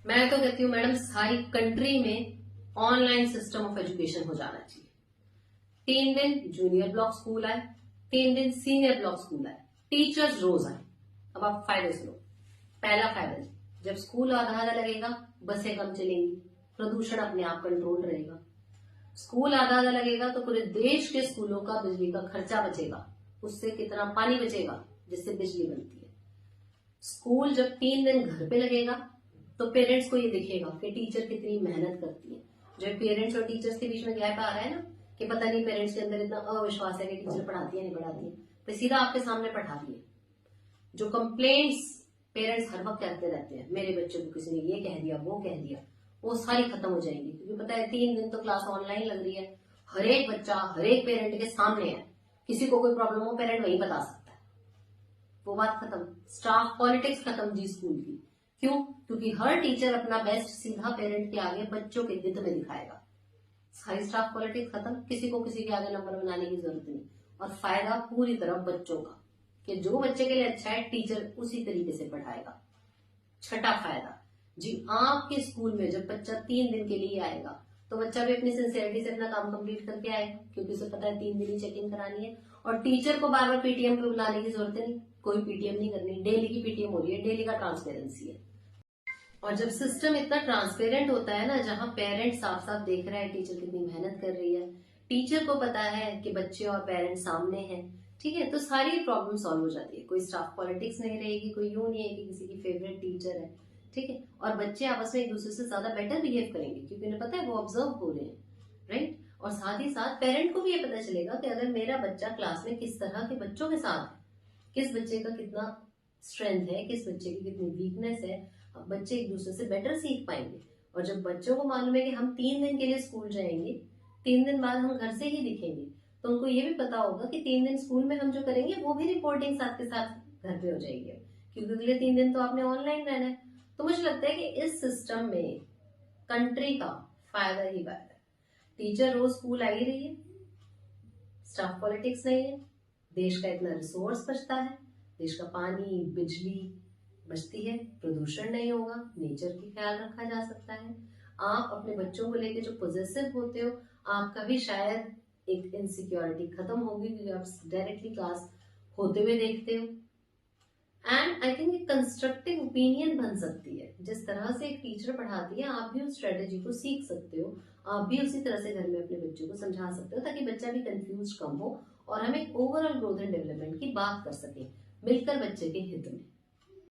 मैं तो कहती हूँ मैडम सारी कंट्री में ऑनलाइन सिस्टम ऑफ एजुकेशन हो जाना चाहिए। 3 दिन जूनियर ब्लॉक स्कूल आए, 3 दिन सीनियर ब्लॉक स्कूल आए, टीचर्स रोज आए। अब आप फायदे सुनो। पहला फायदा, जब स्कूल आधा आधा लगेगा बसें कम चलेंगी, प्रदूषण अपने आप कंट्रोल रहेगा। स्कूल आधा आधा लगेगा तो पूरे देश के स्कूलों का बिजली का खर्चा बचेगा। उससे कितना पानी बचेगा जिससे बिजली बनती है। स्कूल जब 3 दिन घर पे लगेगा तो पेरेंट्स को ये दिखेगा कि टीचर कितनी मेहनत करती है। जो पेरेंट्स और टीचर्स के बीच में गैप आ रहा है ना, कि पता नहीं पेरेंट्स के अंदर इतना अविश्वास है कि टीचर पढ़ाती है नहीं पढ़ाती है, तो सीधा आपके सामने पढ़ा रही है। जो कंप्लेंट्स पेरेंट्स हर वक्त कहते रहते हैं, मेरे बच्चे को किसी ने ये कह दिया वो कह दिया, वो सारी खत्म हो जाएंगी। क्योंकि पता है 3 दिन तो क्लास ऑनलाइन लग रही है, हर एक बच्चा हर एक पेरेंट के सामने है, किसी को कोई प्रॉब्लम हो पेरेंट वही बता सकता है। वो बात खत्म। स्टाफ पॉलिटिक्स खत्म जी स्कूल की। क्यों? क्योंकि हर टीचर अपना बेस्ट सीधा पेरेंट के आगे बच्चों के हित में दिखाएगा। सारी स्टाफ पॉलिटिक्स खत्म, किसी को किसी के आगे नंबर बनाने की जरूरत नहीं। और फायदा पूरी तरह बच्चों का, कि जो बच्चे के लिए अच्छा है टीचर उसी तरीके से पढ़ाएगा। छठा फायदा जी, आपके स्कूल में जब बच्चा 3 दिन के लिए आएगा तो बच्चा भी अपनी सिंसियरिटी से अपना काम कंप्लीट करके आएगा, क्योंकि उसे पता है 3 दिन ही चेक इन करानी है। और टीचर को बार बार पीटीएम पे बुलाने की जरूरत नहीं, कोई पीटीएम नहीं करनी, डेली की पीटीएम हो रही है, डेली का ट्रांसपेरेंसी है। और जब सिस्टम इतना ट्रांसपेरेंट होता है ना, जहां पेरेंट्स साफ साफ देख रहा है टीचर कितनी मेहनत कर रही है, टीचर को पता है कि बच्चे और पेरेंट्स सामने हैं, ठीक है, तो सारी प्रॉब्लम सॉल्व हो जाती है। कोई स्टाफ पॉलिटिक्स नहीं रहेगी, कोई यूं नहीं है कि किसी की फेवरेट टीचर है, ठीक है। और बच्चे आपस में एक दूसरे से ज्यादा बेटर बिहेव करेंगे क्योंकि उन्हें पता है वो ऑब्जर्व हो रहे हैं, राइट। और साथ ही साथ पेरेंट को भी ये पता चलेगा कि अगर मेरा बच्चा क्लास में किस तरह के बच्चों के साथ है, किस बच्चे का कितना स्ट्रेंथ है, किस बच्चे की कितनी वीकनेस है, बच्चे एक दूसरे से बेटर सीख पाएंगे। और जब बच्चों को मालूम है कि हम 3 दिन के लिए स्कूल जाएंगे, 3 दिन बाद हम घर से ही दिखेंगे, तो उनको ये भी पता होगा कि 3 दिन स्कूल में हम जो करेंगे वो भी रिपोर्टिंग साथ के साथ घर पे हो जाएगी, क्योंकि अगले 3 दिन तो आपने ऑनलाइन रहना है। तो मुझे लगता है कि इस सिस्टम में कंट्री का फायदा ही फायदा है। टीचर रोज स्कूल आ ही रही है, स्टाफ पॉलिटिक्स नहीं है, देश का इतना रिसोर्स बचता है, देश का पानी बिजली बचती है, प्रदूषण नहीं होगा, नेचर की ख्याल रखा जा सकता है। आप अपने बच्चों को लेके जो पॉजिटिव होते हो, आपका भी शायद एक इनसिक्योरिटी खत्म होगी क्योंकि आप डायरेक्टली क्लास होते हुए देखते हो। एंड आई थिंक एक कंस्ट्रक्टिव ओपिनियन बन सकती है। जिस तरह से एक टीचर पढ़ाती है, आप भी उस स्ट्रेटेजी को सीख सकते हो, आप भी उसी तरह से घर में अपने बच्चों को समझा सकते हो, ताकि बच्चा भी कंफ्यूज कम हो और हम एक ओवरऑल ग्रोथ एंड डेवलपमेंट की बात कर सकें मिलकर बच्चे के हित में।